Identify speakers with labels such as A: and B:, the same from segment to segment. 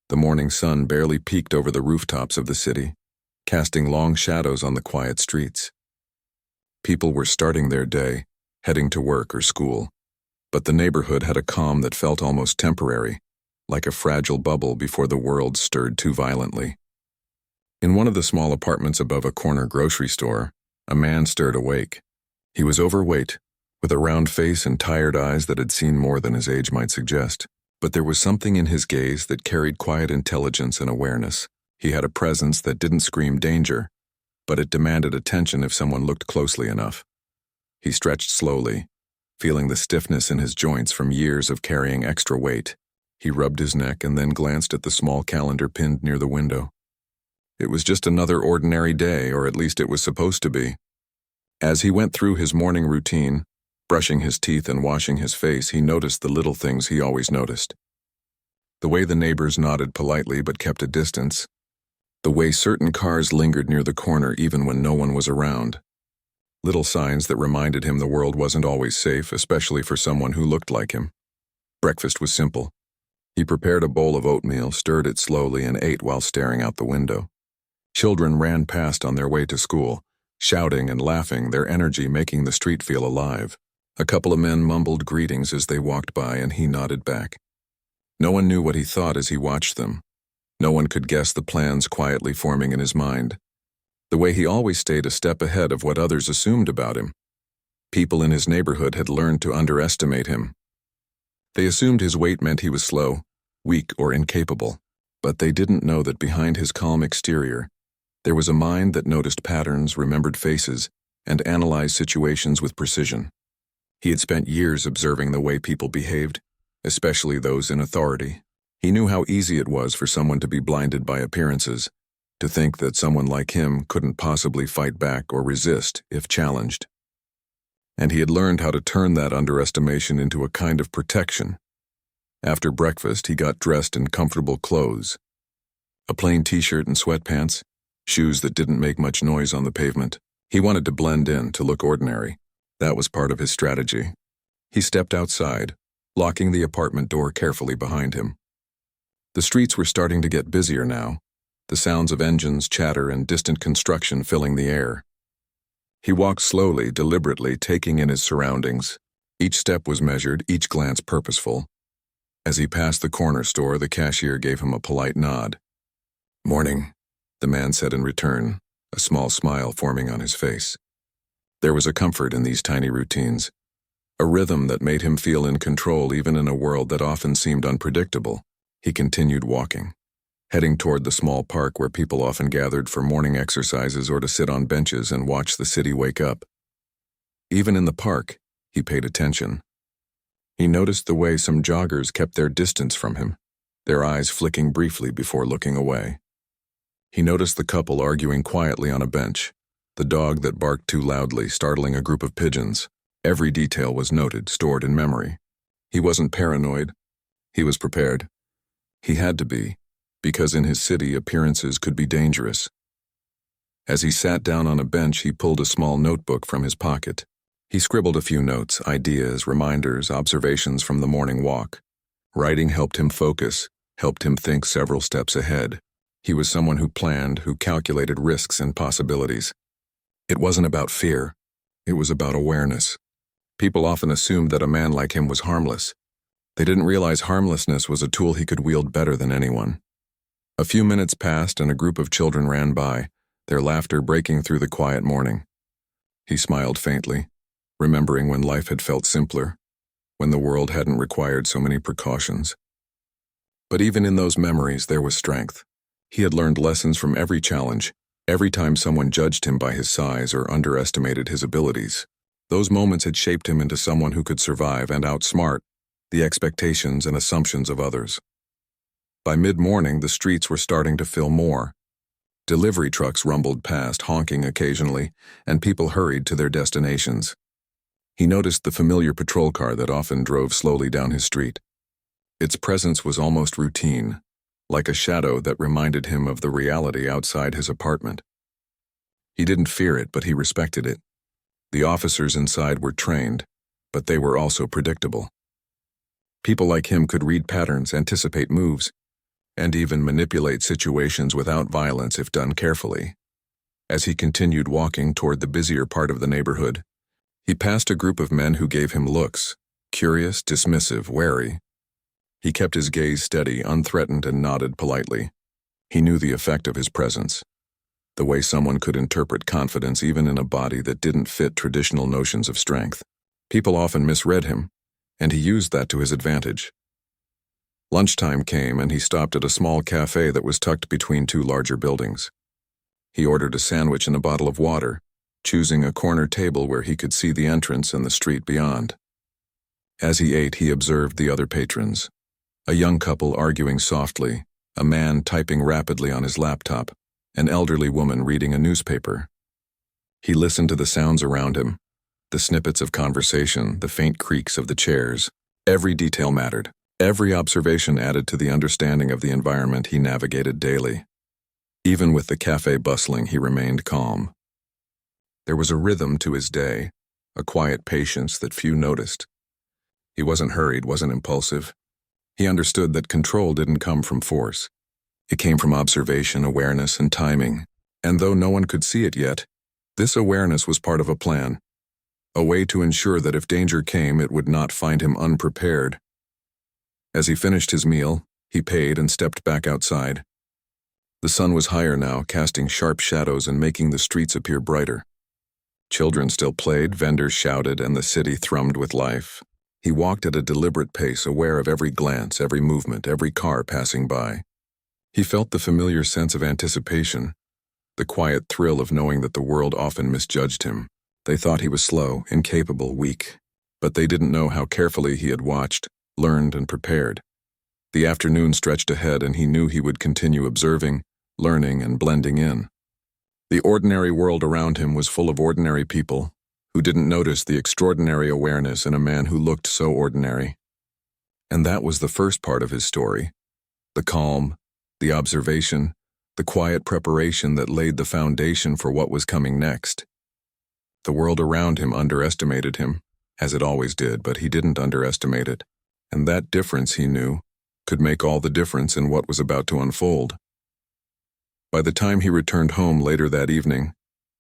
A: The morning sun barely peeked over the rooftops of the city, casting long shadows on the quiet streets. People were starting their day, heading to work or school, but the neighborhood had a calm that felt almost temporary, like a fragile bubble before the world stirred too violently. In one of the small apartments above a corner grocery store, a man stirred awake. He was overweight, with a round face and tired eyes that had seen more than his age might suggest. But there was something in his gaze that carried quiet intelligence and awareness. He had a presence that didn't scream danger, but it demanded attention if someone looked closely enough. He stretched slowly, feeling the stiffness in his joints from years of carrying extra weight. He rubbed his neck and then glanced at the small calendar pinned near the window. It was just another ordinary day, or at least it was supposed to be. As he went through his morning routine, brushing his teeth and washing his face, he noticed the little things he always noticed. The way the neighbors nodded politely but kept a distance. The way certain cars lingered near the corner even when no one was around. Little signs that reminded him the world wasn't always safe, especially for someone who looked like him. Breakfast was simple. He prepared a bowl of oatmeal, stirred it slowly, and ate while staring out the window. Children ran past on their way to school, shouting and laughing, their energy making the street feel alive. A couple of men mumbled greetings as they walked by, and he nodded back. No one knew what he thought as he watched them. No one could guess the plans quietly forming in his mind. The way he always stayed a step ahead of what others assumed about him. People in his neighborhood had learned to underestimate him. They assumed his weight meant he was slow, weak, or incapable, but they didn't know that behind his calm exterior, there was a mind that noticed patterns, remembered faces, and analyzed situations with precision. He had spent years observing the way people behaved, especially those in authority. He knew how easy it was for someone to be blinded by appearances, to think that someone like him couldn't possibly fight back or resist if challenged. And he had learned how to turn that underestimation into a kind of protection. After breakfast, he got dressed in comfortable clothes. A plain t-shirt and sweatpants, shoes that didn't make much noise on the pavement. He wanted to blend in, to look ordinary. That was part of his strategy. He stepped outside, locking the apartment door carefully behind him. The streets were starting to get busier now, the sounds of engines, chatter, and distant construction filling the air. He walked slowly, deliberately, taking in his surroundings. Each step was measured, each glance purposeful. As he passed the corner store, the cashier gave him a polite nod. "Morning," the man said in return, a small smile forming on his face. There was a comfort in these tiny routines, a rhythm that made him feel in control even in a world that often seemed unpredictable. He continued walking, heading toward the small park where people often gathered for morning exercises or to sit on benches and watch the city wake up. Even in the park, he paid attention. He noticed the way some joggers kept their distance from him, their eyes flicking briefly before looking away. He noticed the couple arguing quietly on a bench, the dog that barked too loudly, startling a group of pigeons. Every detail was noted, stored in memory. He wasn't paranoid. He was prepared. He had to be, because in his city, appearances could be dangerous. As he sat down on a bench, he pulled a small notebook from his pocket. He scribbled a few notes, ideas, reminders, observations from the morning walk. Writing helped him focus, helped him think several steps ahead. He was someone who planned, who calculated risks and possibilities. It wasn't about fear. It was about awareness. People often assumed that a man like him was harmless. They didn't realize harmlessness was a tool he could wield better than anyone. A few minutes passed and a group of children ran by, their laughter breaking through the quiet morning. He smiled faintly, remembering when life had felt simpler, when the world hadn't required so many precautions. But even in those memories, there was strength. He had learned lessons from every challenge, every time someone judged him by his size or underestimated his abilities. Those moments had shaped him into someone who could survive and outsmart the expectations and assumptions of others. By mid-morning, the streets were starting to fill more. Delivery trucks rumbled past, honking occasionally, and people hurried to their destinations. He noticed the familiar patrol car that often drove slowly down his street. Its presence was almost routine, like a shadow that reminded him of the reality outside his apartment. He didn't fear it, but he respected it. The officers inside were trained, but they were also predictable. People like him could read patterns, anticipate moves, and even manipulate situations without violence if done carefully. As he continued walking toward the busier part of the neighborhood, he passed a group of men who gave him looks, curious, dismissive, wary. He kept his gaze steady, unthreatened, and nodded politely. He knew the effect of his presence, the way someone could interpret confidence even in a body that didn't fit traditional notions of strength. People often misread him, and he used that to his advantage. Lunchtime came, and he stopped at a small cafe that was tucked between two larger buildings. He ordered a sandwich and a bottle of water, choosing a corner table where he could see the entrance and the street beyond. As he ate, he observed the other patrons. A young couple arguing softly, a man typing rapidly on his laptop, an elderly woman reading a newspaper. He listened to the sounds around him, the snippets of conversation, the faint creaks of the chairs. Every detail mattered. Every observation added to the understanding of the environment he navigated daily. Even with the cafe bustling, he remained calm. There was a rhythm to his day, a quiet patience that few noticed. He wasn't hurried, wasn't impulsive. He understood that control didn't come from force. It came from observation, awareness, and timing. And though no one could see it yet, this awareness was part of a plan, a way to ensure that if danger came, it would not find him unprepared. As he finished his meal, he paid and stepped back outside. The sun was higher now, casting sharp shadows and making the streets appear brighter. Children still played, vendors shouted, and the city thrummed with life. He walked at a deliberate pace, aware of every glance, every movement, every car passing by. He felt the familiar sense of anticipation, the quiet thrill of knowing that the world often misjudged him. They thought he was slow, incapable, weak, but they didn't know how carefully he had watched, learned, and prepared. The afternoon stretched ahead, and he knew he would continue observing, learning, and blending in. The ordinary world around him was full of ordinary people who didn't notice the extraordinary awareness in a man who looked so ordinary. And that was the first part of his story. The calm, the observation, the quiet preparation that laid the foundation for what was coming next. The world around him underestimated him, as it always did, but he didn't underestimate it. And that difference, he knew, could make all the difference in what was about to unfold. By the time he returned home later that evening,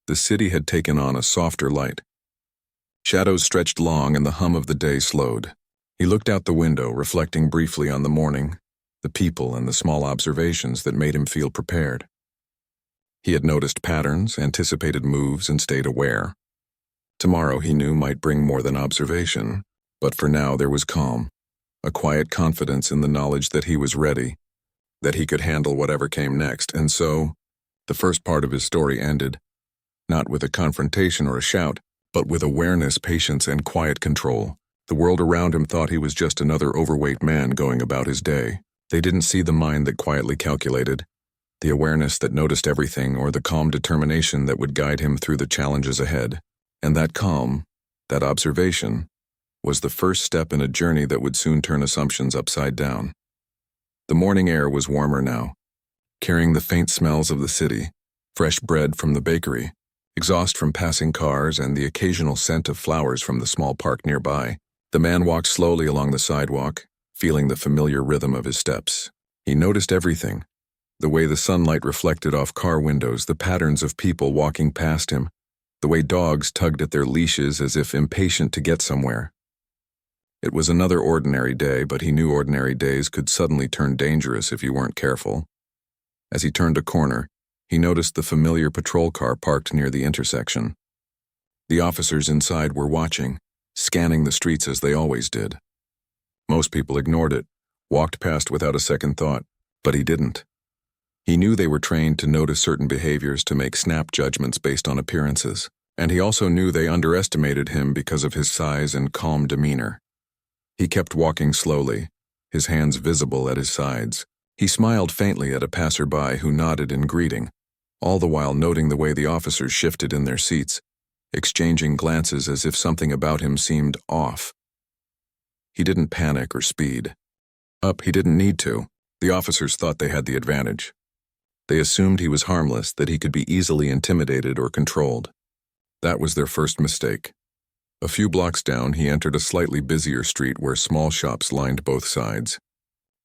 A: the city had taken on a softer light. Shadows stretched long and the hum of the day slowed. He looked out the window, reflecting briefly on the morning, the people, and the small observations that made him feel prepared. He had noticed patterns, anticipated moves, and stayed aware. Tomorrow, he knew, might bring more than observation, but for now there was calm, a quiet confidence in the knowledge that he was ready, that he could handle whatever came next. And so, the first part of his story ended, not with a confrontation or a shout, but with awareness, patience, and quiet control. The world around him thought he was just another overweight man going about his day. They didn't see the mind that quietly calculated, the awareness that noticed everything, or the calm determination that would guide him through the challenges ahead. And that calm, that observation, was the first step in a journey that would soon turn assumptions upside down. The morning air was warmer now, carrying the faint smells of the city, fresh bread from the bakery, exhaust from passing cars, and the occasional scent of flowers from the small park nearby. The man walked slowly along the sidewalk, feeling the familiar rhythm of his steps. He noticed everything, the way the sunlight reflected off car windows, the patterns of people walking past him, the way dogs tugged at their leashes as if impatient to get somewhere. It was another ordinary day, but he knew ordinary days could suddenly turn dangerous if you weren't careful. As he turned a corner, he noticed the familiar patrol car parked near the intersection. The officers inside were watching, scanning the streets as they always did. Most people ignored it, walked past without a second thought, but he didn't. He knew they were trained to notice certain behaviors, to make snap judgments based on appearances, and he also knew they underestimated him because of his size and calm demeanor. He kept walking slowly, his hands visible at his sides. He smiled faintly at a passerby who nodded in greeting, all the while noting the way the officers shifted in their seats, exchanging glances as if something about him seemed off. He didn't panic or speed up. He didn't need to. The officers thought they had the advantage. They assumed he was harmless, that he could be easily intimidated or controlled. That was their first mistake. A few blocks down, he entered a slightly busier street where small shops lined both sides.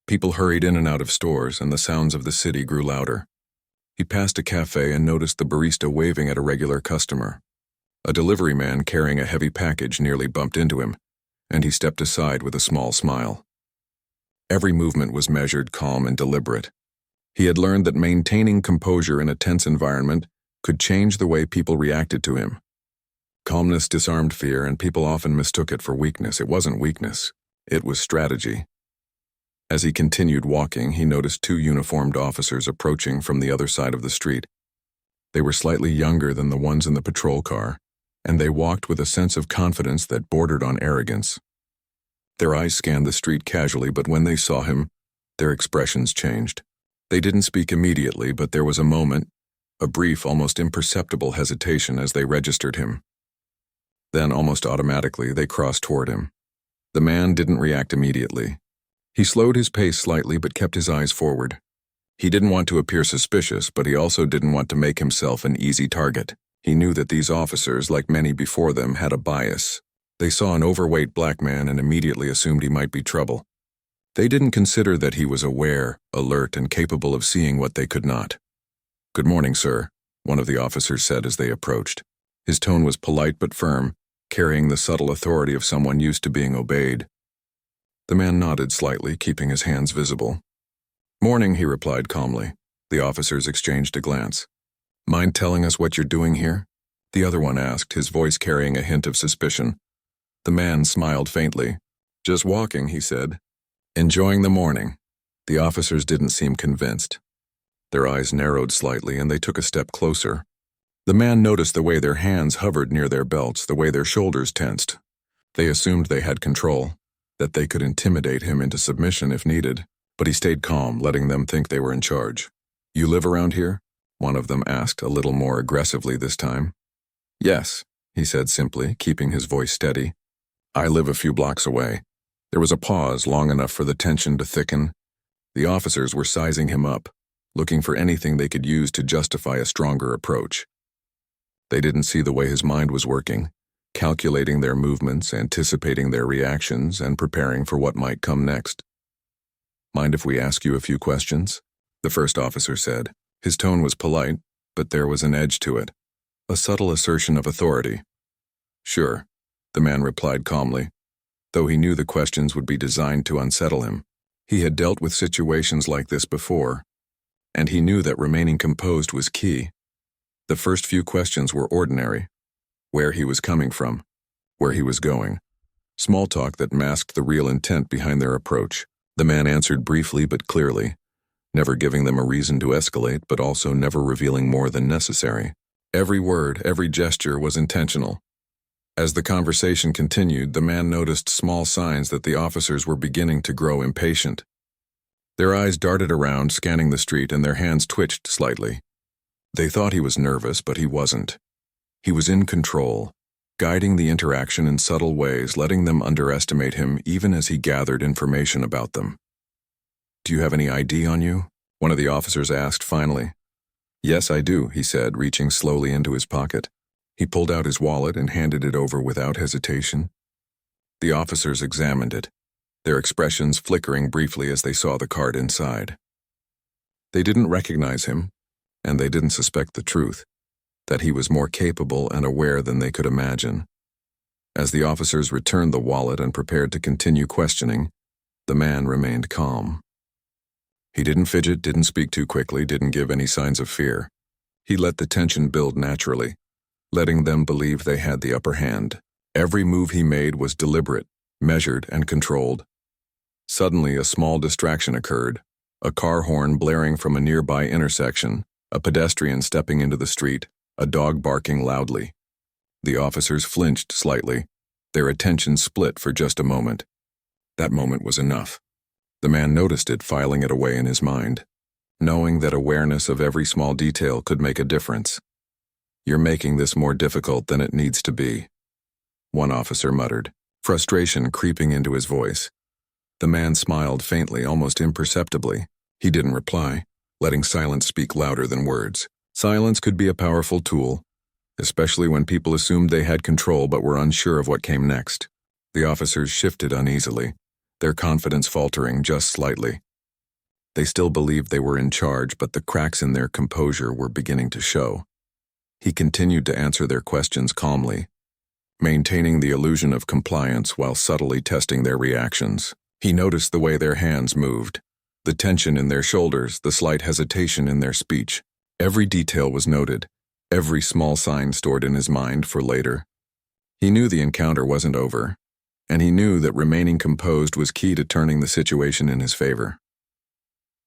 A: People hurried in and out of stores, and the sounds of the city grew louder. He passed a cafe and noticed the barista waving at a regular customer. A delivery man carrying a heavy package nearly bumped into him, and he stepped aside with a small smile. Every movement was measured, calm, and deliberate. He had learned that maintaining composure in a tense environment could change the way people reacted to him. Calmness disarmed fear, and people often mistook it for weakness. It wasn't weakness. It was strategy. As he continued walking, he noticed two uniformed officers approaching from the other side of the street. They were slightly younger than the ones in the patrol car, and they walked with a sense of confidence that bordered on arrogance. Their eyes scanned the street casually, but when they saw him, their expressions changed. They didn't speak immediately, but there was a moment, a brief, almost imperceptible hesitation as they registered him. Then, almost automatically, they crossed toward him. The man didn't react immediately. He slowed his pace slightly but kept his eyes forward. He didn't want to appear suspicious, but he also didn't want to make himself an easy target. He knew that these officers, like many before them, had a bias. They saw an overweight black man and immediately assumed he might be trouble. They didn't consider that he was aware, alert, and capable of seeing what they could not. "Good morning, sir," one of the officers said as they approached. His tone was polite but firm, carrying the subtle authority of someone used to being obeyed. The man nodded slightly, keeping his hands visible. "Morning," he replied calmly. The officers exchanged a glance. "Mind telling us what you're doing here?" the other one asked, his voice carrying a hint of suspicion. The man smiled faintly. "Just walking," he said. "Enjoying the morning." The officers didn't seem convinced. Their eyes narrowed slightly, and they took a step closer. The man noticed the way their hands hovered near their belts, the way their shoulders tensed. They assumed they had control, that they could intimidate him into submission if needed, but he stayed calm, letting them think they were in charge. "You live around here?" one of them asked, a little more aggressively this time. "Yes," he said simply, keeping his voice steady. "I live a few blocks away." There was a pause long enough for the tension to thicken. The officers were sizing him up, looking for anything they could use to justify a stronger approach. They didn't see the way his mind was working, calculating their movements, anticipating their reactions, and preparing for what might come next. "Mind if we ask you a few questions?" the first officer said. His tone was polite, but there was an edge to it, a subtle assertion of authority. "Sure," the man replied calmly, though he knew the questions would be designed to unsettle him. He had dealt with situations like this before, and he knew that remaining composed was key. The first few questions were ordinary: where he was coming from, where he was going. Small talk that masked the real intent behind their approach. The man answered briefly but clearly, never giving them a reason to escalate, but also never revealing more than necessary. Every word, every gesture was intentional. As the conversation continued, the man noticed small signs that the officers were beginning to grow impatient. Their eyes darted around, scanning the street, and their hands twitched slightly. They thought he was nervous, but he wasn't. He was in control, guiding the interaction in subtle ways, letting them underestimate him even as he gathered information about them. "Do you have any ID on you?" one of the officers asked finally. "Yes, I do," he said, reaching slowly into his pocket. He pulled out his wallet and handed it over without hesitation. The officers examined it, their expressions flickering briefly as they saw the card inside. They didn't recognize him, and they didn't suspect the truth, that he was more capable and aware than they could imagine. As the officers returned the wallet and prepared to continue questioning, the man remained calm. He didn't fidget, didn't speak too quickly, didn't give any signs of fear. He let the tension build naturally, letting them believe they had the upper hand. Every move he made was deliberate, measured, and controlled. Suddenly, a small distraction occurred, a car horn blaring from a nearby intersection, a pedestrian stepping into the street, a dog barking loudly. The officers flinched slightly, their attention split for just a moment. That moment was enough. The man noticed it, filing it away in his mind, knowing that awareness of every small detail could make a difference. "You're making this more difficult than it needs to be," one officer muttered, frustration creeping into his voice. The man smiled faintly, almost imperceptibly. He didn't reply, letting silence speak louder than words. Silence could be a powerful tool, especially when people assumed they had control but were unsure of what came next. The officers shifted uneasily, their confidence faltering just slightly. They still believed they were in charge, but the cracks in their composure were beginning to show. He continued to answer their questions calmly, maintaining the illusion of compliance while subtly testing their reactions. He noticed the way their hands moved, the tension in their shoulders, the slight hesitation in their speech. Every detail was noted, every small sign stored in his mind for later. He knew the encounter wasn't over, and he knew that remaining composed was key to turning the situation in his favor.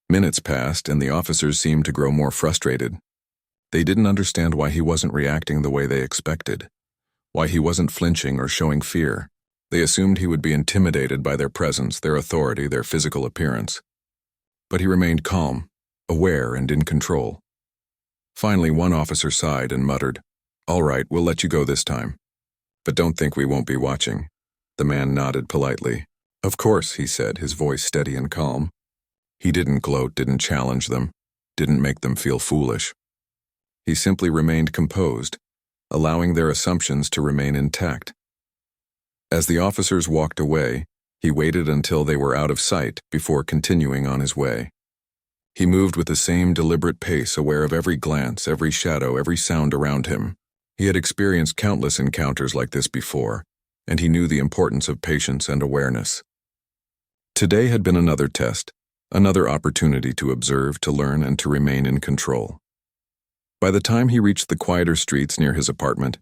A: Minutes passed, and the officers seemed to grow more frustrated. They didn't understand why he wasn't reacting the way they expected, why he wasn't flinching or showing fear. They assumed he would be intimidated by their presence, their authority, their physical appearance. But he remained calm, aware, and in control. Finally, one officer sighed and muttered, "All right, we'll let you go this time. But don't think we won't be watching." The man nodded politely. "Of course," he said, his voice steady and calm. He didn't gloat, didn't challenge them, didn't make them feel foolish. He simply remained composed, allowing their assumptions to remain intact. As the officers walked away, he waited until they were out of sight before continuing on his way. He moved with the same deliberate pace, aware of every glance, every shadow, every sound around him. He had experienced countless encounters like this before, and he knew the importance of patience and awareness. Today had been another test, another opportunity to observe, to learn, and to remain in control. By the time he reached the quieter streets near his apartment,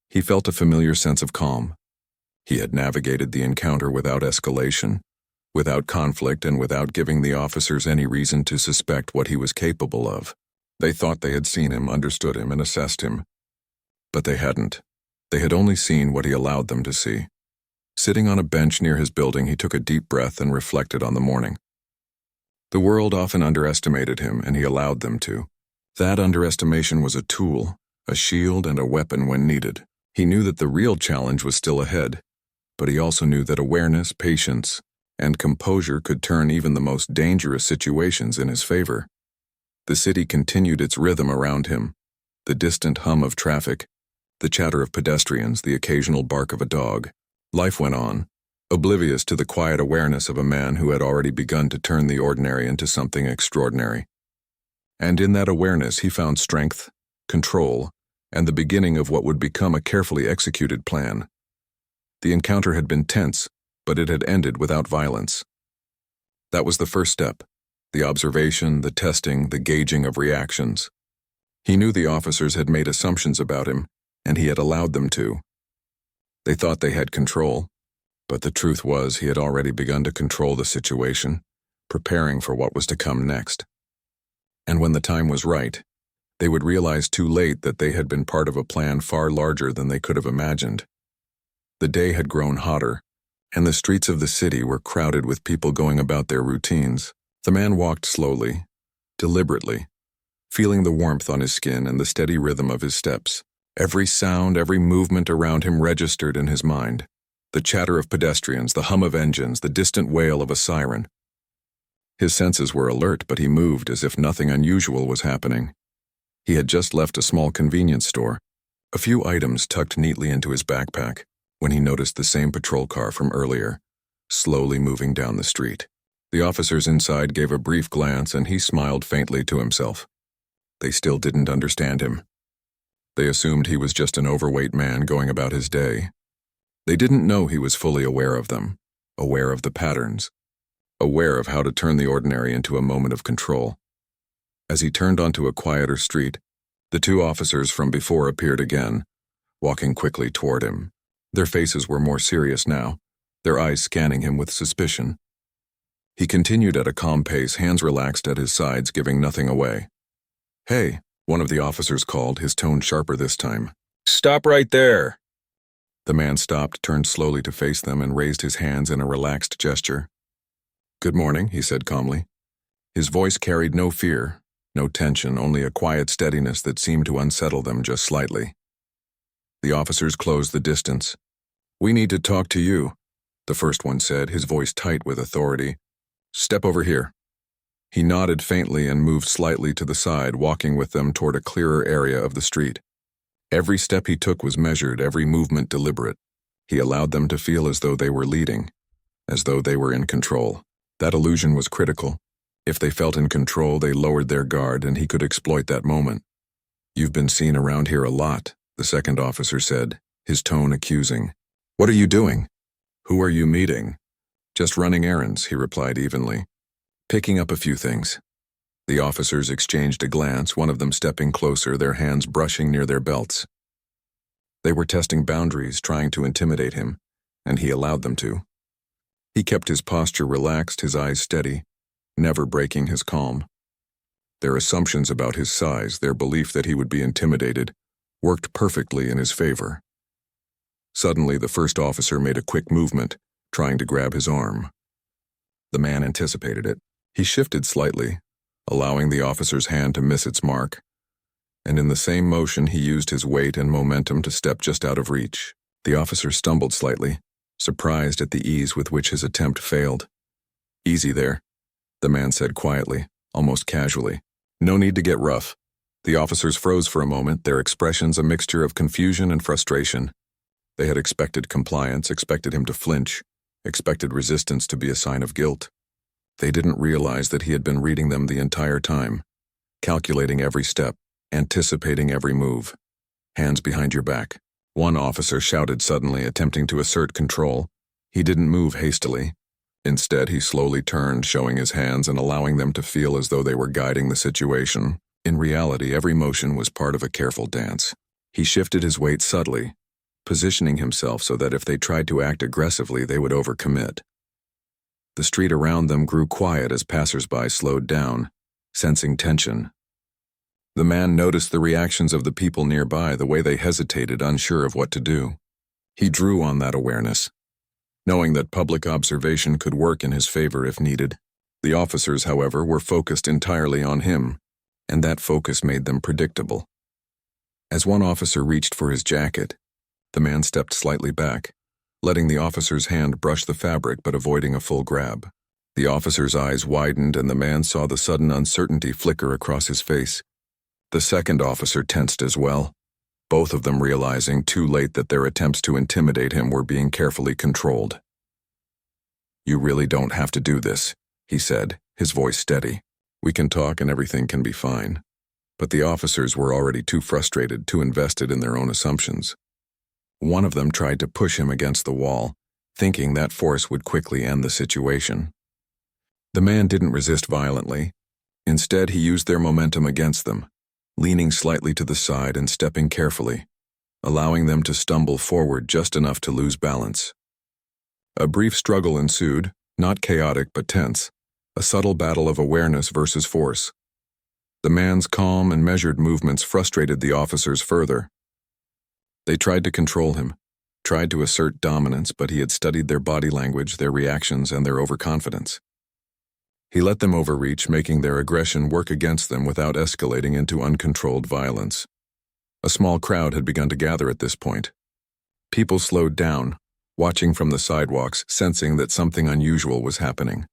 A: he felt a familiar sense of calm. He had navigated the encounter without escalation, without conflict, and without giving the officers any reason to suspect what he was capable of. They thought they had seen him, understood him, and assessed him. But they hadn't. They had only seen what he allowed them to see. Sitting on a bench near his building, he took a deep breath and reflected on the morning. The world often underestimated him, and he allowed them to. That underestimation was a tool, a shield, and a weapon when needed. He knew that the real challenge was still ahead, but he also knew that awareness, patience, and composure could turn even the most dangerous situations in his favor. The city continued its rhythm around him, the distant hum of traffic, the chatter of pedestrians, the occasional bark of a dog. Life went on, oblivious to the quiet awareness of a man who had already begun to turn the ordinary into something extraordinary. And in that awareness he found strength, control, and the beginning of what would become a carefully executed plan. The encounter had been tense, but it had ended without violence. That was the first step, the observation, the testing, the gauging of reactions. He knew the officers had made assumptions about him, and he had allowed them to. They thought they had control, but the truth was he had already begun to control the situation, preparing for what was to come next. And when the time was right, they would realize too late that they had been part of a plan far larger than they could have imagined. The day had grown hotter, and the streets of the city were crowded with people going about their routines. The man walked slowly, deliberately, feeling the warmth on his skin and the steady rhythm of his steps. Every sound, every movement around him registered in his mind. The chatter of pedestrians, the hum of engines, the distant wail of a siren. His senses were alert, but he moved as if nothing unusual was happening. He had just left a small convenience store, a few items tucked neatly into his backpack, when he noticed the same patrol car from earlier, slowly moving down the street. The officers inside gave a brief glance, and he smiled faintly to himself. They still didn't understand him. They assumed he was just an overweight man going about his day. They didn't know he was fully aware of them, aware of the patterns, aware of how to turn the ordinary into a moment of control. As he turned onto a quieter street, the two officers from before appeared again, walking quickly toward him. Their faces were more serious now, their eyes scanning him with suspicion. He continued at a calm pace, hands relaxed at his sides, giving nothing away. "Hey," one of the officers called, his tone sharper this time. "Stop right there!" The man stopped, turned slowly to face them, and raised his hands in a relaxed gesture. "Good morning," he said calmly. His voice carried no fear, no tension, only a quiet steadiness that seemed to unsettle them just slightly. The officers closed the distance. "We need to talk to you," the first one said, his voice tight with authority. "Step over here." He nodded faintly and moved slightly to the side, walking with them toward a clearer area of the street. Every step he took was measured, every movement deliberate. He allowed them to feel as though they were leading, as though they were in control. That illusion was critical. If they felt in control, they lowered their guard and he could exploit that moment. "You've been seen around here a lot," the second officer said, his tone accusing. "What are you doing?" "Who are you meeting?" "Just running errands," he replied evenly. "Picking up a few things." The officers exchanged a glance, one of them stepping closer, their hands brushing near their belts. They were testing boundaries, trying to intimidate him, and he allowed them to. He kept his posture relaxed, his eyes steady, never breaking his calm. Their assumptions about his size, their belief that he would be intimidated, worked perfectly in his favor. Suddenly, the first officer made a quick movement, trying to grab his arm. The man anticipated it. He shifted slightly, allowing the officer's hand to miss its mark, and in the same motion he used his weight and momentum to step just out of reach. The officer stumbled slightly, surprised at the ease with which his attempt failed. "Easy there," the man said quietly, almost casually. "No need to get rough." The officers froze for a moment, their expressions a mixture of confusion and frustration. They had expected compliance, expected him to flinch, expected resistance to be a sign of guilt. They didn't realize that he had been reading them the entire time, calculating every step, anticipating every move. "Hands behind your back," one officer shouted suddenly, attempting to assert control. He didn't move hastily. Instead, he slowly turned, showing his hands and allowing them to feel as though they were guiding the situation. In reality, every motion was part of a careful dance. He shifted his weight subtly, positioning himself so that if they tried to act aggressively, they would overcommit. The street around them grew quiet as passers-by slowed down, sensing tension. The man noticed the reactions of the people nearby, the way they hesitated, unsure of what to do. He drew on that awareness, knowing that public observation could work in his favor if needed. The officers, however, were focused entirely on him, and that focus made them predictable. As one officer reached for his jacket, the man stepped slightly back, letting the officer's hand brush the fabric but avoiding a full grab. The officer's eyes widened and the man saw the sudden uncertainty flicker across his face. The second officer tensed as well, both of them realizing too late that their attempts to intimidate him were being carefully controlled. "You really don't have to do this," he said, his voice steady. "We can talk and everything can be fine." But the officers were already too frustrated, too invested in their own assumptions. One of them tried to push him against the wall, thinking that force would quickly end the situation. The man didn't resist violently. Instead, he used their momentum against them, leaning slightly to the side and stepping carefully, allowing them to stumble forward just enough to lose balance. A brief struggle ensued, not chaotic but tense, a subtle battle of awareness versus force. The man's calm and measured movements frustrated the officers further. They tried to control him, tried to assert dominance, but he had studied their body language, their reactions, and their overconfidence. He let them overreach, making their aggression work against them without escalating into uncontrolled violence. A small crowd had begun to gather at this point. People slowed down, watching from the sidewalks, sensing that something unusual was happening.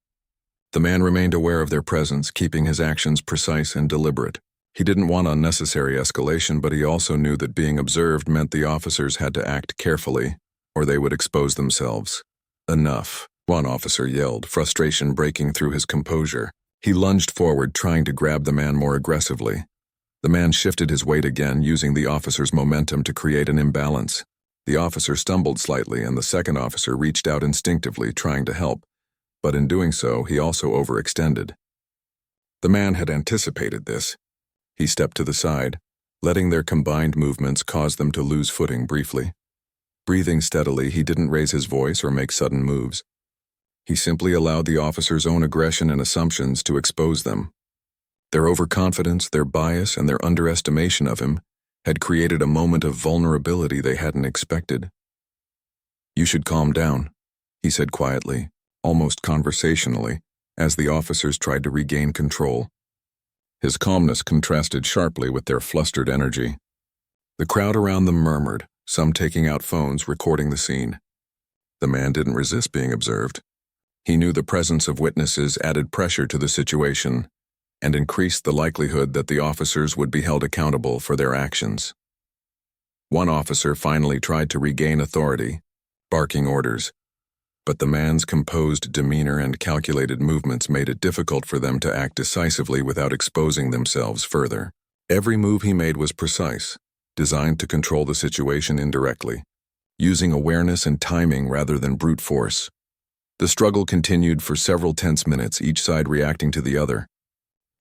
A: The man remained aware of their presence, keeping his actions precise and deliberate. He didn't want unnecessary escalation, but he also knew that being observed meant the officers had to act carefully, or they would expose themselves. "Enough," one officer yelled, frustration breaking through his composure. He lunged forward, trying to grab the man more aggressively. The man shifted his weight again, using the officer's momentum to create an imbalance. The officer stumbled slightly, and the second officer reached out instinctively, trying to help, but in doing so, he also overextended. The man had anticipated this. He stepped to the side, letting their combined movements cause them to lose footing briefly. Breathing steadily, he didn't raise his voice or make sudden moves. He simply allowed the officer's own aggression and assumptions to expose them. Their overconfidence, their bias, and their underestimation of him had created a moment of vulnerability they hadn't expected. "You should calm down," he said quietly, almost conversationally, as the officers tried to regain control. His calmness contrasted sharply with their flustered energy. The crowd around them murmured, some taking out phones, recording the scene. The man didn't resist being observed. He knew the presence of witnesses added pressure to the situation and increased the likelihood that the officers would be held accountable for their actions. One officer finally tried to regain authority, barking orders. but the man's composed demeanor and calculated movements made it difficult for them to act decisively without exposing themselves further. Every move he made was precise, designed to control the situation indirectly, using awareness and timing rather than brute force. The struggle continued for several tense minutes, each side reacting to the other.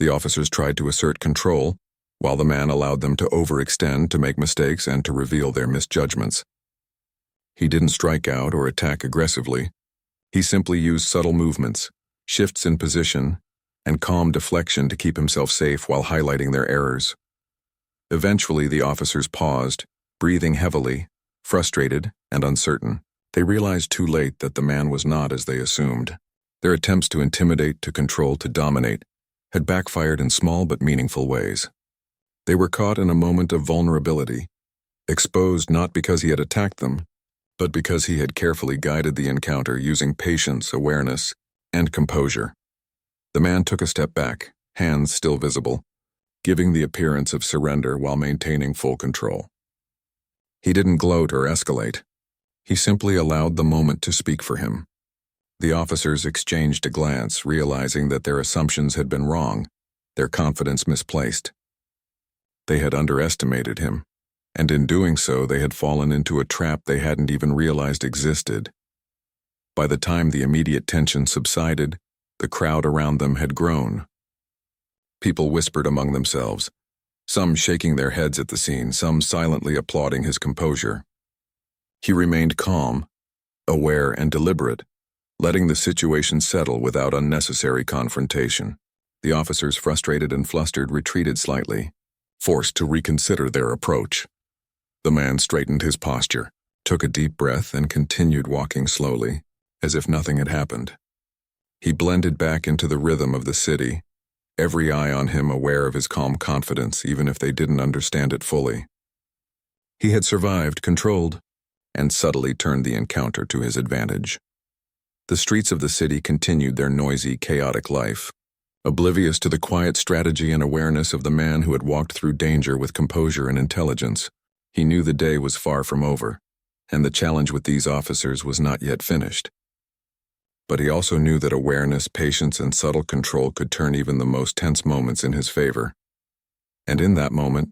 A: The officers tried to assert control, while the man allowed them to overextend, to make mistakes, and to reveal their misjudgments. He didn't strike out or attack aggressively. He simply used subtle movements, shifts in position, and calm deflection to keep himself safe while highlighting their errors. Eventually, the officers paused, breathing heavily, frustrated and uncertain. They realized too late that the man was not as they assumed. Their attempts to intimidate, to control, to dominate had backfired in small but meaningful ways. They were caught in a moment of vulnerability, exposed not because he had attacked them, but because he had carefully guided the encounter using patience, awareness, and composure. The man took a step back, hands still visible, giving the appearance of surrender while maintaining full control. He didn't gloat or escalate. He simply allowed the moment to speak for him. The officers exchanged a glance, realizing that their assumptions had been wrong, their confidence misplaced. They had underestimated him, and in doing so they had fallen into a trap they hadn't even realized existed. By the time the immediate tension subsided, the crowd around them had grown. People whispered among themselves, some shaking their heads at the scene, some silently applauding his composure. He remained calm, aware and deliberate, letting the situation settle without unnecessary confrontation. The officers, frustrated and flustered, retreated slightly, forced to reconsider their approach. The man straightened his posture, took a deep breath, and continued walking slowly, as if nothing had happened. He blended back into the rhythm of the city, every eye on him aware of his calm confidence, even if they didn't understand it fully. He had survived, controlled, and subtly turned the encounter to his advantage. The streets of the city continued their noisy, chaotic life, oblivious to the quiet strategy and awareness of the man who had walked through danger with composure and intelligence. He knew the day was far from over, and the challenge with these officers was not yet finished. But he also knew that awareness, patience, and subtle control could turn even the most tense moments in his favor. And in that moment,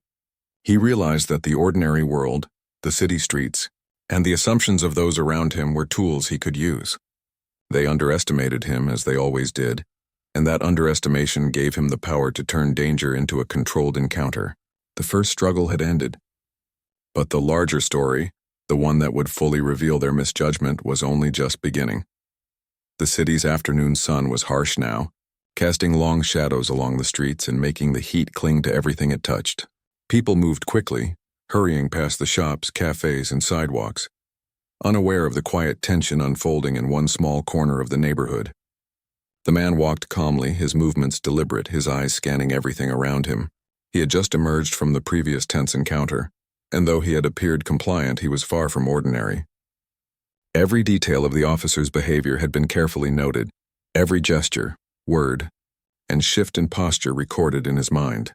A: he realized that the ordinary world, the city streets, and the assumptions of those around him were tools he could use. They underestimated him, as they always did, and that underestimation gave him the power to turn danger into a controlled encounter. The first struggle had ended. But the larger story, the one that would fully reveal their misjudgment, was only just beginning. The city's afternoon sun was harsh now, casting long shadows along the streets and making the heat cling to everything it touched. People moved quickly, hurrying past the shops, cafes, and sidewalks, unaware of the quiet tension unfolding in one small corner of the neighborhood. The man walked calmly, his movements deliberate, his eyes scanning everything around him. He had just emerged from the previous tense encounter, and though he had appeared compliant, he was far from ordinary. Every detail of the officer's behavior had been carefully noted, every gesture, word, and shift in posture recorded in his mind.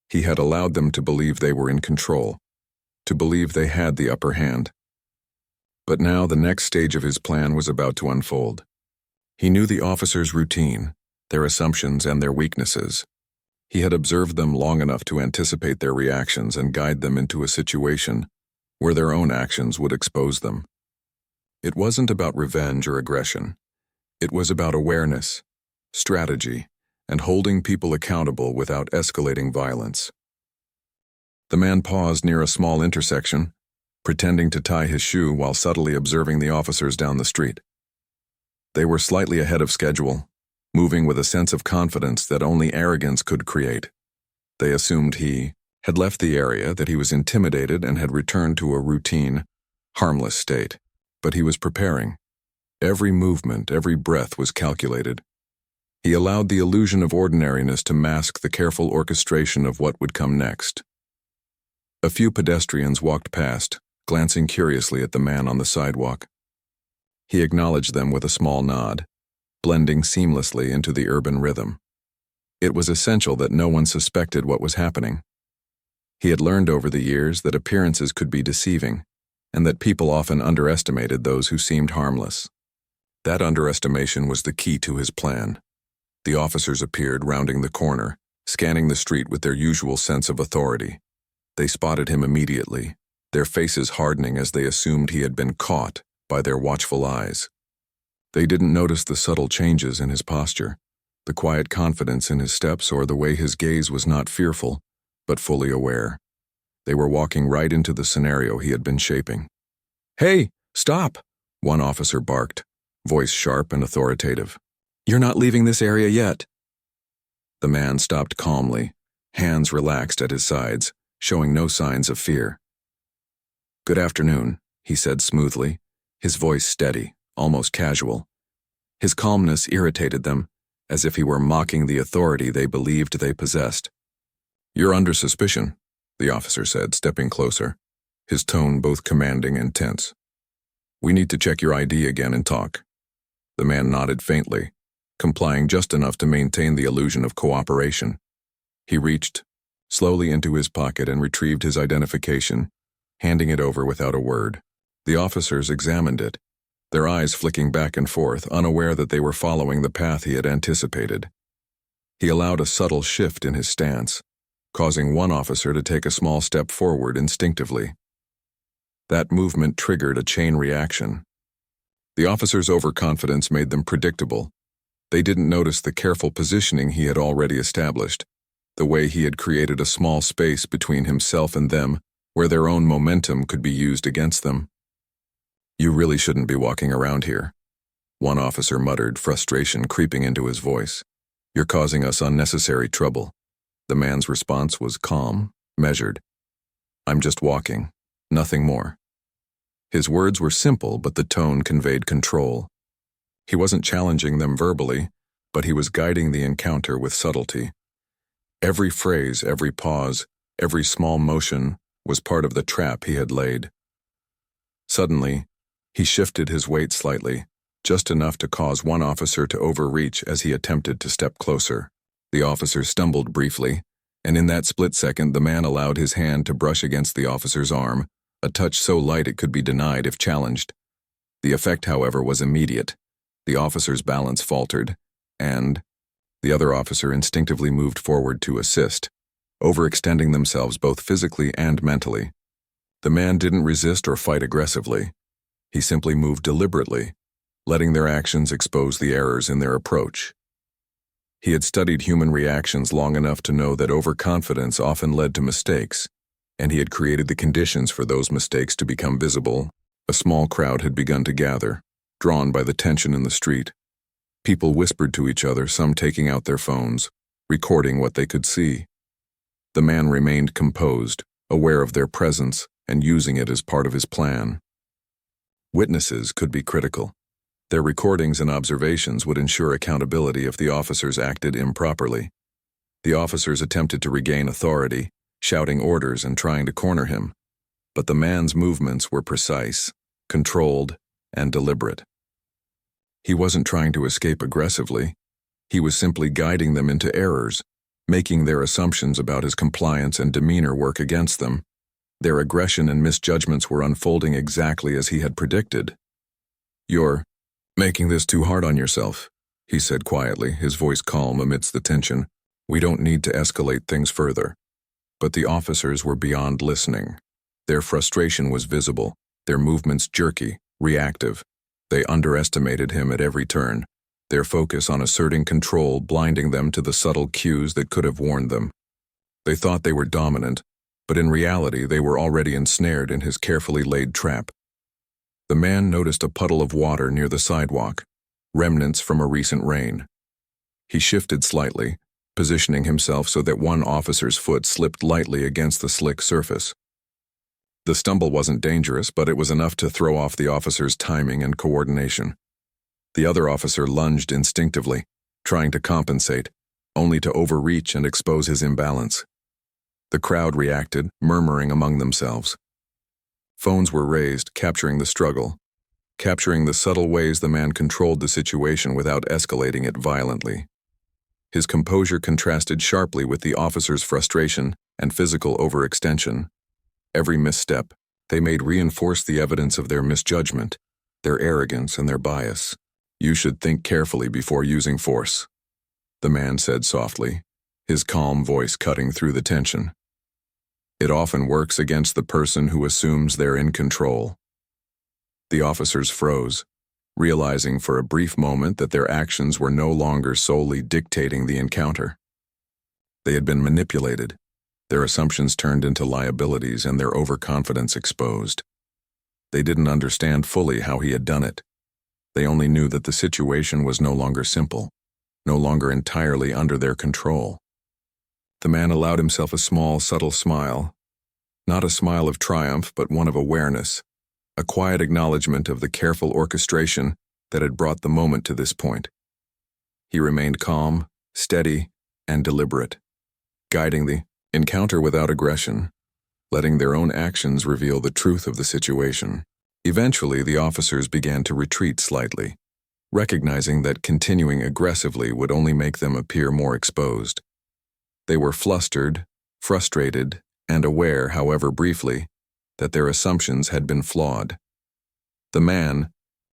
A: He had allowed them to believe they were in control, to believe they had the upper hand. But now the next stage of his plan was about to unfold. He knew the officers' routine, their assumptions, and their weaknesses. He had observed them long enough to anticipate their reactions and guide them into a situation where their own actions would expose them. It wasn't about revenge or aggression. It was about awareness, strategy, and holding people accountable without escalating violence. The man paused near a small intersection, pretending to tie his shoe while subtly observing the officers down the street. They were slightly ahead of schedule, moving with a sense of confidence that only arrogance could create. They assumed he had left the area, that he was intimidated and had returned to a routine, harmless state. But he was preparing. Every movement, every breath was calculated. He allowed the illusion of ordinariness to mask the careful orchestration of what would come next. A few pedestrians walked past, glancing curiously at the man on the sidewalk. He acknowledged them with a small nod, blending seamlessly into the urban rhythm. It was essential that no one suspected what was happening. He had learned over the years that appearances could be deceiving, and that people often underestimated those who seemed harmless. That underestimation was the key to his plan. The officers appeared rounding the corner, scanning the street with their usual sense of authority. They spotted him immediately, their faces hardening as they assumed he had been caught by their watchful eyes. They didn't notice the subtle changes in his posture, the quiet confidence in his steps, or the way his gaze was not fearful, but fully aware. They were walking right into the scenario he had been shaping. "Hey, stop!" one officer barked, voice sharp and authoritative. "You're not leaving this area yet." The man stopped calmly, hands relaxed at his sides, showing no signs of fear. "Good afternoon," he said smoothly, his voice steady, almost casual. His calmness irritated them, as if he were mocking the authority they believed they possessed. "You're under suspicion," the officer said, stepping closer, his tone both commanding and tense. "We need to check your ID again and talk." The man nodded faintly, complying just enough to maintain the illusion of cooperation. He reached slowly into his pocket and retrieved his identification, handing it over without a word. The officers examined it, their eyes flicking back and forth, unaware that they were following the path he had anticipated. He allowed a subtle shift in his stance, causing one officer to take a small step forward instinctively. That movement triggered a chain reaction. The officer's overconfidence made them predictable. They didn't notice the careful positioning he had already established, the way he had created a small space between himself and them where their own momentum could be used against them. "You really shouldn't be walking around here," one officer muttered, frustration creeping into his voice. "You're causing us unnecessary trouble." The man's response was calm, measured. "I'm just walking, nothing more." His words were simple, but the tone conveyed control. He wasn't challenging them verbally, but he was guiding the encounter with subtlety. Every phrase, every pause, every small motion was part of the trap he had laid. Suddenly, he shifted his weight slightly, just enough to cause one officer to overreach as he attempted to step closer. The officer stumbled briefly, and in that split second the man allowed his hand to brush against the officer's arm, a touch so light it could be denied if challenged. The effect, however, was immediate. The officer's balance faltered, and the other officer instinctively moved forward to assist, overextending themselves both physically and mentally. The man didn't resist or fight aggressively. He simply moved deliberately, letting their actions expose the errors in their approach. He had studied human reactions long enough to know that overconfidence often led to mistakes, and he had created the conditions for those mistakes to become visible. A small crowd had begun to gather, drawn by the tension in the street. People whispered to each other, some taking out their phones, recording what they could see. The man remained composed, aware of their presence, and using it as part of his plan. Witnesses could be critical. Their recordings and observations would ensure accountability if the officers acted improperly. The officers attempted to regain authority, shouting orders and trying to corner him. But the man's movements were precise, controlled, and deliberate. He wasn't trying to escape aggressively. He was simply guiding them into errors, making their assumptions about his compliance and demeanor work against them. Their aggression and misjudgments were unfolding exactly as he had predicted. "You're making this too hard on yourself," he said quietly, his voice calm amidst the tension. "We don't need to escalate things further." But the officers were beyond listening. Their frustration was visible, their movements jerky, reactive. They underestimated him at every turn, their focus on asserting control blinding them to the subtle cues that could have warned them. They thought they were dominant, but in reality they were already ensnared in his carefully laid trap. The man noticed a puddle of water near the sidewalk, remnants from a recent rain. He shifted slightly, positioning himself so that one officer's foot slipped lightly against the slick surface. The stumble wasn't dangerous, but it was enough to throw off the officer's timing and coordination. The other officer lunged instinctively, trying to compensate, only to overreach and expose his imbalance. The crowd reacted, murmuring among themselves. Phones were raised, capturing the struggle, capturing the subtle ways the man controlled the situation without escalating it violently. His composure contrasted sharply with the officer's frustration and physical overextension. Every misstep they made reinforced the evidence of their misjudgment, their arrogance, and their bias. "You should think carefully before using force," the man said softly, his calm voice cutting through the tension. "It often works against the person who assumes they're in control." The officers froze, realizing for a brief moment that their actions were no longer solely dictating the encounter. They had been manipulated, their assumptions turned into liabilities and their overconfidence exposed. They didn't understand fully how he had done it. They only knew that the situation was no longer simple, no longer entirely under their control. The man allowed himself a small, subtle smile, not a smile of triumph, but one of awareness, a quiet acknowledgement of the careful orchestration that had brought the moment to this point. He remained calm, steady, and deliberate, guiding the encounter without aggression, letting their own actions reveal the truth of the situation. Eventually, the officers began to retreat slightly, recognizing that continuing aggressively would only make them appear more exposed. They were flustered, frustrated, and aware, however briefly, that their assumptions had been flawed. The man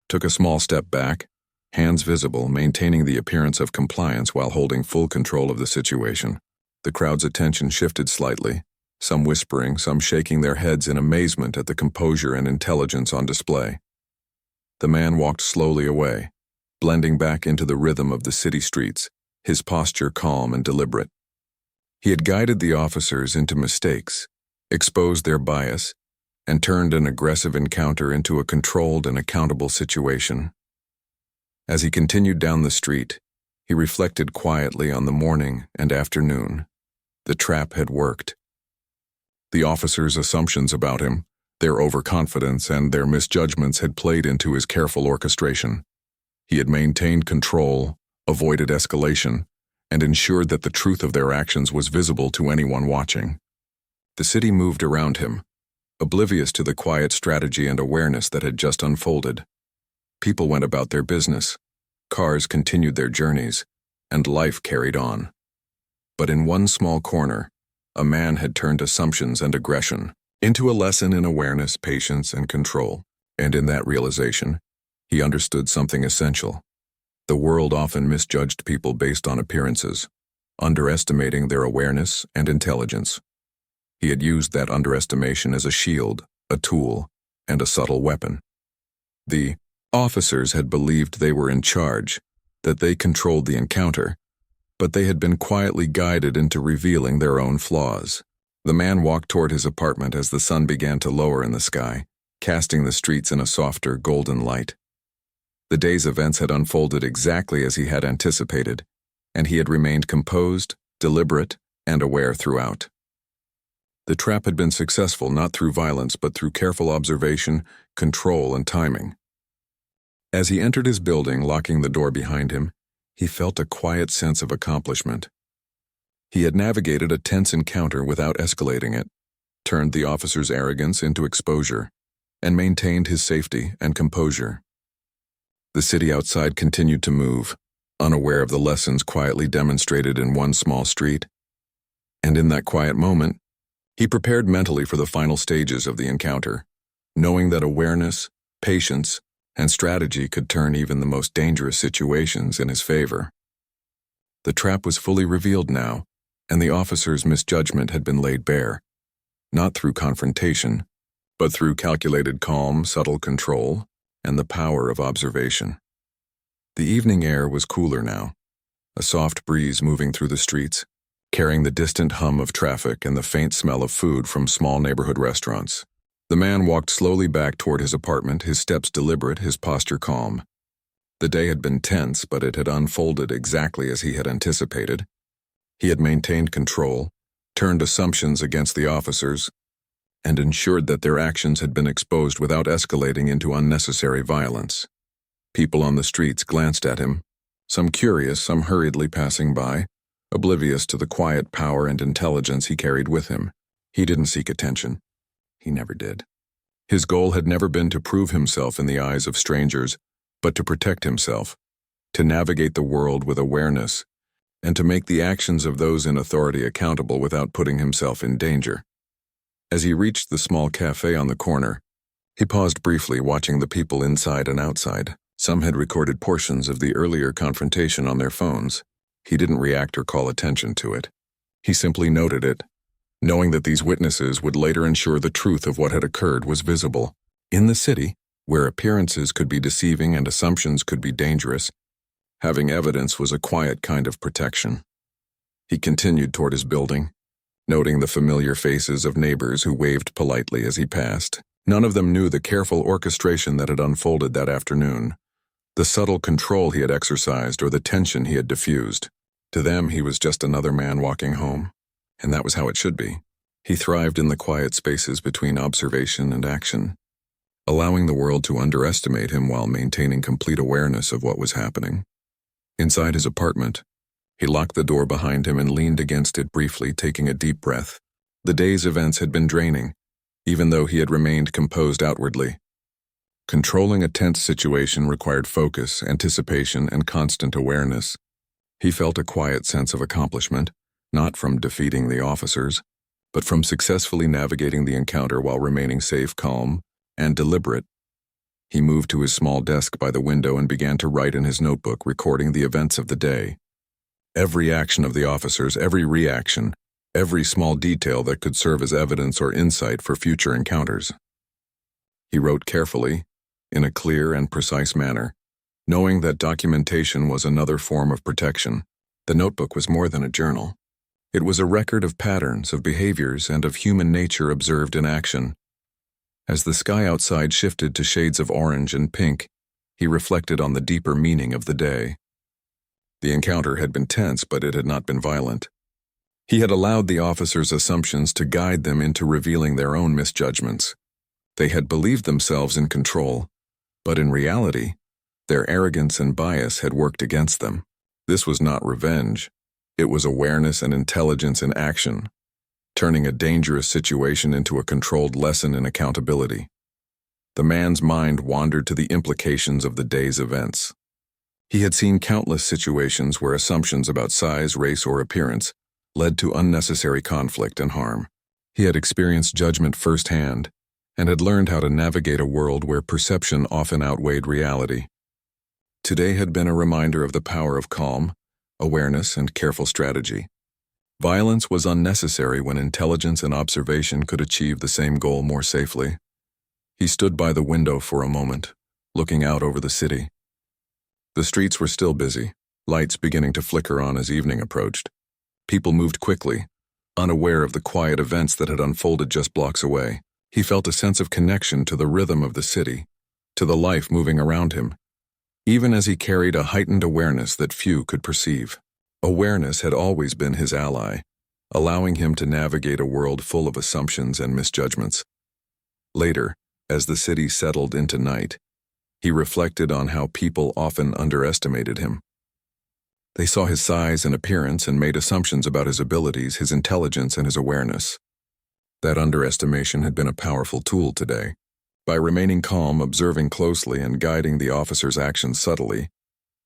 A: took a small step back, hands visible, maintaining the appearance of compliance while holding full control of the situation. The crowd's attention shifted slightly, some whispering, some shaking their heads in amazement at the composure and intelligence on display. The man walked slowly away, blending back into the rhythm of the city streets, his posture calm and deliberate. He had guided the officers into mistakes, exposed their bias, and turned an aggressive encounter into a controlled and accountable situation. As he continued down the street, he reflected quietly on the morning and afternoon. The trap had worked. The officers' assumptions about him, their overconfidence, and their misjudgments had played into his careful orchestration. He had maintained control, avoided escalation, and ensured that the truth of their actions was visible to anyone watching. The city moved around him, oblivious to the quiet strategy and awareness that had just unfolded. People went about their business, cars continued their journeys, and life carried on. But in one small corner, a man had turned assumptions and aggression into a lesson in awareness, patience, and control. And in that realization, he understood something essential. The world often misjudged people based on appearances, underestimating their awareness and intelligence. He had used that underestimation as a shield, a tool, and a subtle weapon. The officers had believed they were in charge, that they controlled the encounter, but they had been quietly guided into revealing their own flaws. The man walked toward his apartment as the sun began to lower in the sky, casting the streets in a softer, golden light. The day's events had unfolded exactly as he had anticipated, and he had remained composed, deliberate, and aware throughout. The trap had been successful not through violence but through careful observation, control, and timing. As he entered his building, locking the door behind him, he felt a quiet sense of accomplishment. He had navigated a tense encounter without escalating it, turned the officer's arrogance into exposure, and maintained his safety and composure. The city outside continued to move, unaware of the lessons quietly demonstrated in one small street. And in that quiet moment, he prepared mentally for the final stages of the encounter, knowing that awareness, patience, and strategy could turn even the most dangerous situations in his favor. The trap was fully revealed now, and the officer's misjudgment had been laid bare, not through confrontation, but through calculated calm, subtle control, and the power of observation. The evening air was cooler now, a soft breeze moving through the streets, carrying the distant hum of traffic and the faint smell of food from small neighborhood restaurants. The man walked slowly back toward his apartment, his steps deliberate, his posture calm. The day had been tense, but it had unfolded exactly as he had anticipated. He had maintained control, turned assumptions against the officers, and ensured that their actions had been exposed without escalating into unnecessary violence. People on the streets glanced at him, some curious, some hurriedly passing by, oblivious to the quiet power and intelligence he carried with him. He didn't seek attention. He never did. His goal had never been to prove himself in the eyes of strangers, but to protect himself, to navigate the world with awareness, and to make the actions of those in authority accountable without putting himself in danger. As he reached the small cafe on the corner, he paused briefly, watching the people inside and outside. Some had recorded portions of the earlier confrontation on their phones. He didn't react or call attention to it. He simply noted it, knowing that these witnesses would later ensure the truth of what had occurred was visible. In the city, where appearances could be deceiving and assumptions could be dangerous, having evidence was a quiet kind of protection. He continued toward his building, noting the familiar faces of neighbors who waved politely as he passed. None of them knew the careful orchestration that had unfolded that afternoon, the subtle control he had exercised or the tension he had diffused. To them, he was just another man walking home, and that was how it should be. He thrived in the quiet spaces between observation and action, allowing the world to underestimate him while maintaining complete awareness of what was happening. Inside his apartment, he locked the door behind him and leaned against it briefly, taking a deep breath. The day's events had been draining, even though he had remained composed outwardly. Controlling a tense situation required focus, anticipation, and constant awareness. He felt a quiet sense of accomplishment, not from defeating the officers, but from successfully navigating the encounter while remaining safe, calm, and deliberate. He moved to his small desk by the window and began to write in his notebook, recording the events of the day. Every action of the officers, every reaction, every small detail that could serve as evidence or insight for future encounters. He wrote carefully, in a clear and precise manner, knowing that documentation was another form of protection. The notebook was more than a journal. It was a record of patterns, of behaviors, and of human nature observed in action. As the sky outside shifted to shades of orange and pink, he reflected on the deeper meaning of the day. The encounter had been tense, but it had not been violent. He had allowed the officers' assumptions to guide them into revealing their own misjudgments. They had believed themselves in control, but in reality, their arrogance and bias had worked against them. This was not revenge. It was awareness and intelligence in action, turning a dangerous situation into a controlled lesson in accountability. The man's mind wandered to the implications of the day's events. He had seen countless situations where assumptions about size, race, or appearance led to unnecessary conflict and harm. He had experienced judgment firsthand and had learned how to navigate a world where perception often outweighed reality. Today had been a reminder of the power of calm, awareness, and careful strategy. Violence was unnecessary when intelligence and observation could achieve the same goal more safely. He stood by the window for a moment, looking out over the city. The streets were still busy, lights beginning to flicker on as evening approached. People moved quickly, unaware of the quiet events that had unfolded just blocks away. He felt a sense of connection to the rhythm of the city, to the life moving around him, even as he carried a heightened awareness that few could perceive. Awareness had always been his ally, allowing him to navigate a world full of assumptions and misjudgments. Later, as the city settled into night, he reflected on how people often underestimated him. They saw his size and appearance and made assumptions about his abilities, his intelligence, and his awareness. That underestimation had been a powerful tool today. By remaining calm, observing closely, and guiding the officer's actions subtly,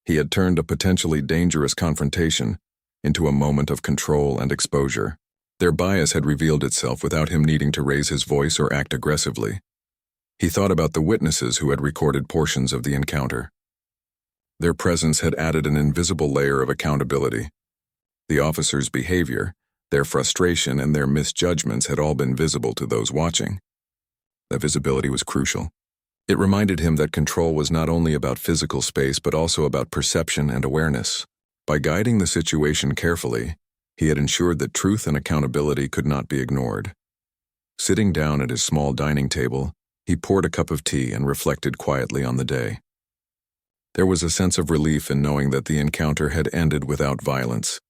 A: he had turned a potentially dangerous confrontation into a moment of control and exposure. Their bias had revealed itself without him needing to raise his voice or act aggressively. He thought about the witnesses who had recorded portions of the encounter. Their presence had added an invisible layer of accountability. The officers' behavior, their frustration, and their misjudgments had all been visible to those watching. That visibility was crucial. It reminded him that control was not only about physical space but also about perception and awareness. By guiding the situation carefully, he had ensured that truth and accountability could not be ignored. Sitting down at his small dining table, he poured a cup of tea and reflected quietly on the day. There was a sense of relief in knowing that the encounter had ended without violence,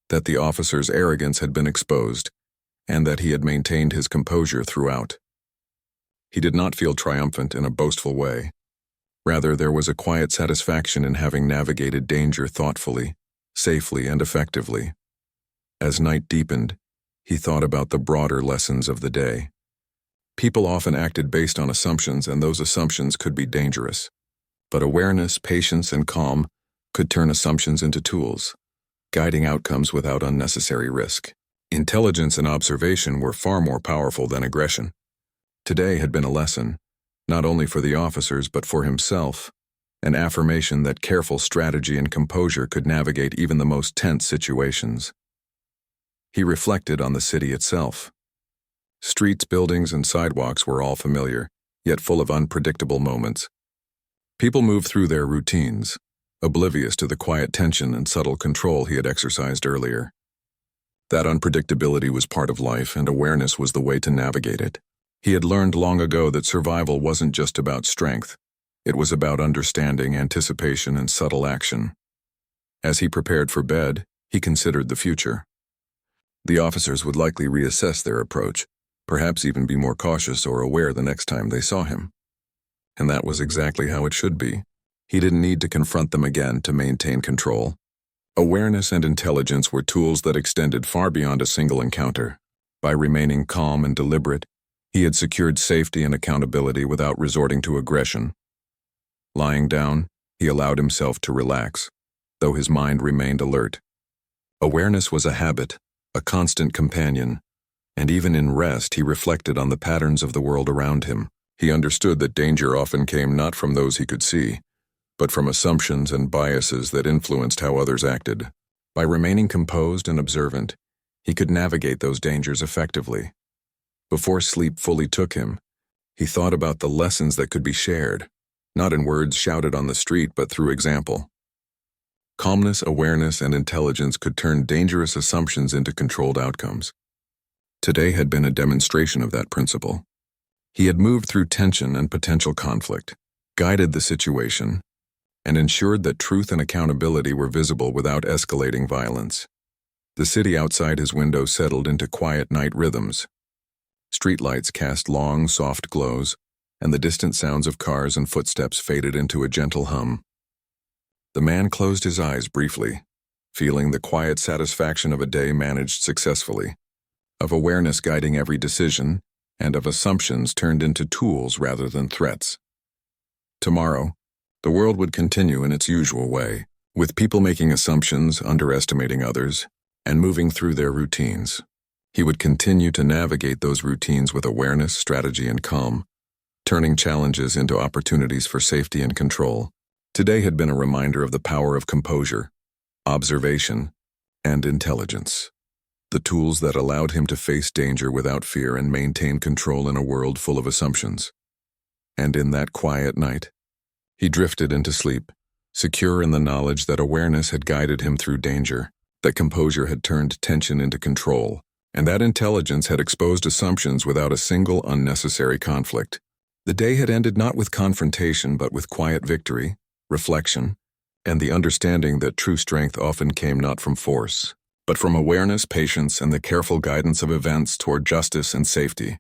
A: that the officer's arrogance had been exposed, and that he had maintained his composure throughout. He did not feel triumphant in a boastful way. Rather, there was a quiet satisfaction in having navigated danger thoughtfully, safely, and effectively. As night deepened, he thought about the broader lessons of the day. People often acted based on assumptions, and those assumptions could be dangerous. But awareness, patience, and calm could turn assumptions into tools, guiding outcomes without unnecessary risk. Intelligence and observation were far more powerful than aggression. Today had been a lesson, not only for the officers but for himself, an affirmation that careful strategy and composure could navigate even the most tense situations. He reflected on the city itself. Streets, buildings, and sidewalks were all familiar, yet full of unpredictable moments. People moved through their routines, oblivious to the quiet tension and subtle control he had exercised earlier. That unpredictability was part of life, and awareness was the way to navigate it. He had learned long ago that survival wasn't just about strength. It was about understanding, anticipation, and subtle action. As he prepared for bed, he considered the future. The officers would likely reassess their approach, perhaps even be more cautious or aware the next time they saw him. And that was exactly how it should be. He didn't need to confront them again to maintain control. Awareness and intelligence were tools that extended far beyond a single encounter. By remaining calm and deliberate, he had secured safety and accountability without resorting to aggression. Lying down, he allowed himself to relax, though his mind remained alert. Awareness was a habit, a constant companion, and even in rest he reflected on the patterns of the world around him. He understood that danger often came not from those he could see, but from assumptions and biases that influenced how others acted. By remaining composed and observant, he could navigate those dangers effectively. Before sleep fully took him, he thought about the lessons that could be shared, not in words shouted on the street but through example. Calmness, awareness, and intelligence could turn dangerous assumptions into controlled outcomes. Today had been a demonstration of that principle. He had moved through tension and potential conflict, guided the situation, and ensured that truth and accountability were visible without escalating violence. The city outside his window settled into quiet night rhythms. Streetlights cast long, soft glows, and the distant sounds of cars and footsteps faded into a gentle hum. The man closed his eyes briefly, feeling the quiet satisfaction of a day managed successfully, of awareness guiding every decision, and of assumptions turned into tools rather than threats. Tomorrow, the world would continue in its usual way, with people making assumptions, underestimating others, and moving through their routines. He would continue to navigate those routines with awareness, strategy, and calm, turning challenges into opportunities for safety and control. Today had been a reminder of the power of composure, observation, and intelligence, the tools that allowed him to face danger without fear and maintain control in a world full of assumptions. And in that quiet night, he drifted into sleep, secure in the knowledge that awareness had guided him through danger, that composure had turned tension into control, and that intelligence had exposed assumptions without a single unnecessary conflict. The day had ended not with confrontation but with quiet victory, reflection, and the understanding that true strength often came not from force, but from awareness, patience, and the careful guidance of events toward justice and safety.